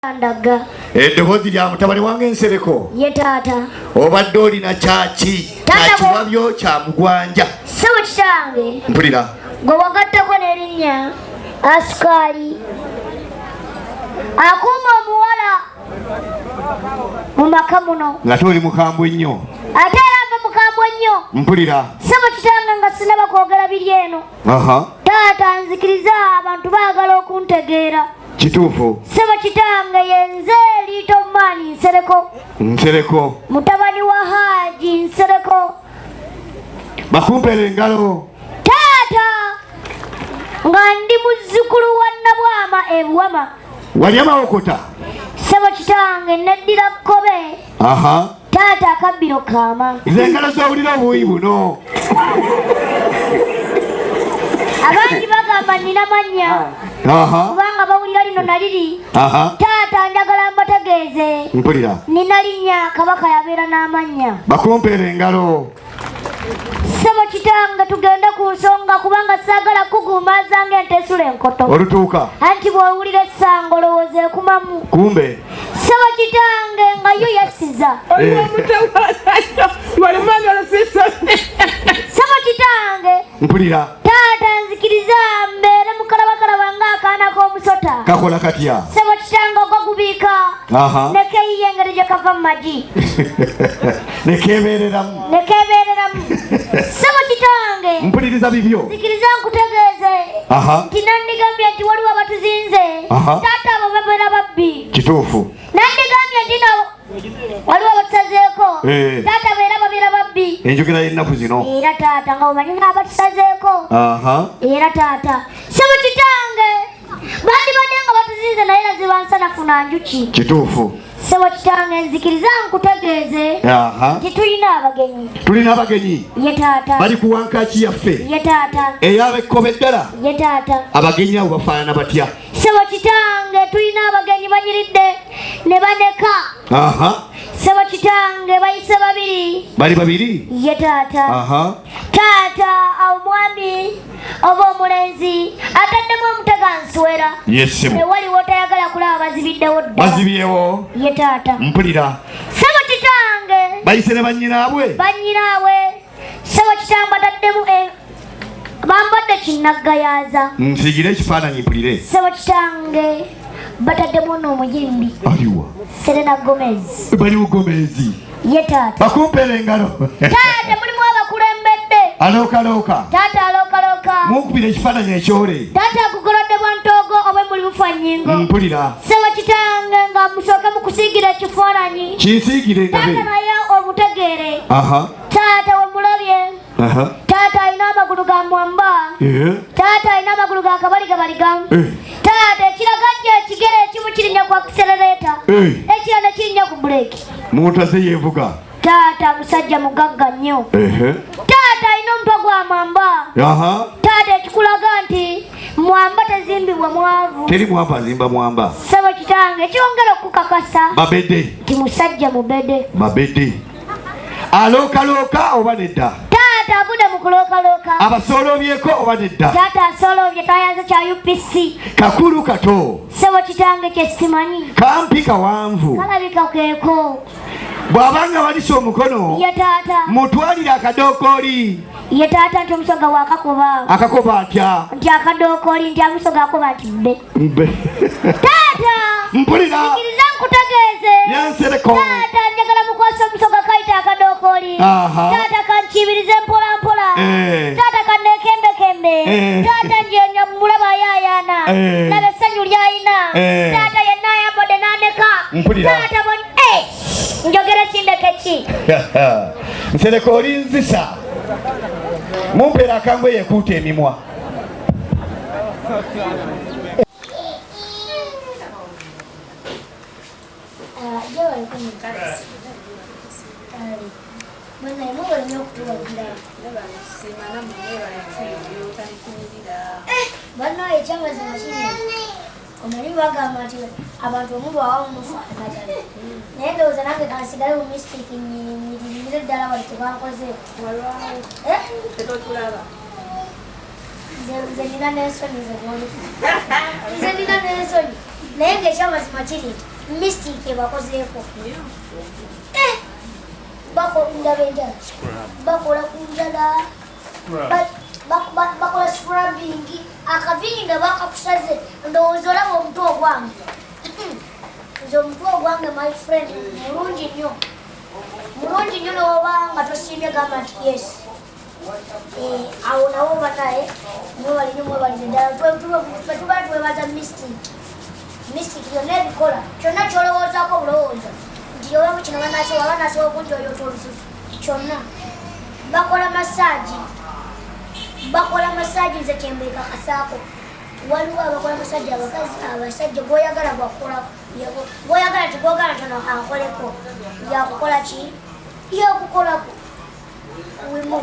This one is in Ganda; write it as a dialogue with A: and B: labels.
A: Ndaga
B: eddoboozi lya mutabani wange Nsereko
A: ye taata
B: obadde olina kyaki nakibabyo kya mugwanja
A: sebo kitange
B: mpulira
A: gwe wagattako n'erinnya Asukaali akuuma omuwala mu maka muno
B: nga toli mukambwe nnyo
A: ate era mba mukambwe nnyo
B: mpulira
A: sebo kitange nga sinaba kwogera biri eno taata nzikiriza abantu baagala okuntegeera
B: kituufu
A: sebo kitange yenze Lito mani Nsereko mutabani wa Haji Nsereko
B: bakumpere engalo
A: taata nga ndi muzzukulu wa Nabwama ebuwama
B: wali amawokota
A: sebo kitange neddira kkobe taata akabbiro kaama
B: engalo zowulira obuuyi buno
A: abangi bagamba nina mannya kubanga bawulira lino naliri taata njagala mbategeeze
B: mpulira
A: nina linnya kabaka yabeera n'amannya
B: bakumpere engalo
A: sebo kitange tugende ku nsonga kubanga saagala kuguumaaza ng'ente esula enkoto
B: olutuuka
A: anti bw'owulira essango olowooza ekumamu
B: kumbe
A: sebo kitange nga yo yasiza sebo kitange
B: mpulira
A: taata nzikiriza mbeere mukalabakalaba ng'akaana k'omusota
B: kakola katya
A: sebo kitange okagubiika nekeeyiye engeri gye kava mu magi
B: nekeebeereramu
A: sebo kitange
B: mpuliriza bibyo
A: nzikiriza nkutegeeze nti nandigambye nti waliwo abatuzinze taata abo babeera babbi
B: kituufu
A: nandigambye nti nabo waliwo abatusazeeko taata beera babeera babbi
B: enjogera y'ennaku zino
A: era taata nga omanyi ng'abatusazeeko era taata sebo kitange bandibadde nga batuzinze naye naziba nsanafuna njuki
B: kituufu
A: sebo kitange nzikiriza nkutegeeze nti tulina abagenyi ye taata
B: bali ku wankaki yaffe
A: ye taata
B: ey'abekkobe eddala
A: ye taata
B: abagenyi abo bafaanana batya
A: sebo kitange tulina abagenyi banyiridde ne baneka sebo kitange bayise
B: bali babiri
A: ye taata taata omwami oba omulenzi ataddemu omutega nswera ewaliwo tayagala kulaba bazibiddewo ddala
B: bazibyewo
A: ye taata
B: mpulira
A: sebo kitange
B: bayise ne bannyinaabwe
A: sebo kitange bataddemu bambadde kinnaggayaaza
B: nsigire ekifaananyi mpulire
A: sebo kitange bataddemu n'omuyimbi
B: aliwa
A: Serena Gomez
B: baliwo Gomezi
A: ye taata
B: bakumpere engalo
A: taata mulimu abakulembedde
B: alookalooka
A: taata alookalooka
B: mukubira ekifaananyi ekyole
A: taata akukolodde bwantoogo oba muli bufa nnyingo
B: mpulira
A: sebo kitange nga musooke mukusiigira ekifaananyi
B: kinsiigire
A: taata naye omutegeere taata wemulabye taata alina amagulu ga mwamba taata alina amagulu ga kabaligabaligamu taata ekiraga jje ekigere ekimu kirinnya ku akiserereeta ekirala kirinnya ku buleeki
B: muntaze yeevuga
A: taata musajja mugagga nnyo taata alina omutwe gwa mwamba taata ekikulaga nti mwamba tezimbibwa mwavu
B: teri mwamba azimba mwamba
A: sebo kitange ekyongera okukakasa
B: babedde
A: nti musajja mubedde
B: alookalooka oba nedda
A: taata avudde mu kulookalooka
B: abasooloobyeko oba nedda
A: taata asooloobye kayanza kya UPC
B: kakulu kato
A: sebo kitange kyesimanyi
B: kampi kawanvu
A: kalabika keeko
B: bw'abanga walisa omukono
A: ye taata
B: mutwalire akadokooli
A: ye taata nti omusoga wakakoba
B: akakoba atya
A: nti akadokooli nti amusoga akoba nti bbe taata
B: mpulira
A: ikiriza nkutegeeze
B: Nsereko
A: taata njagala mukwasa omusoga kayita akadokooli taata kankibirize mpolampola taata kanekembekembe taata njenya mulaba ayayaana laba essanyu lyayina taata yenna ayambadde n'aneka taata boni njogera kindeke ki
B: Nsereko oli nzisa mumpeera akangwe yekuuta emimwa
A: bano ekyamazima kinene omanyi bagamba nti abantu omu bwawamu mufaanagana naye ndowooza nange kansigale mu misitiki nyirimire ddala wali tebankozeeko nze nina n'ensonyi nze nina n'ensonyi naye ng'ekyamazima kiri Mystic bakozeeko. Bakola benjala. Bakola kunjala. Bakola scrubbing. Akavinga bakakusaze ndowooza olaba omutwe ogwange. Nze omutwe ogwange my friend mulungi nnyo. Mulungi nnyo n'oba nga tosiimye gamba nti yes. Awo nawo banaye mwebali nnyo mwebalire ddala tuba twebaza Mystic yonna ebikola kyonna kyolowoozaako obulowooza nti yobamu kino waba nasobola okunjoyota olususu kyonna bakola masaji nze kyembekakasaako waliwo abakola masaji abakazi abasajja gwoyagala gwakolako gwoyagala tigwogala tono akoleko yakukola ki yakukolako wimu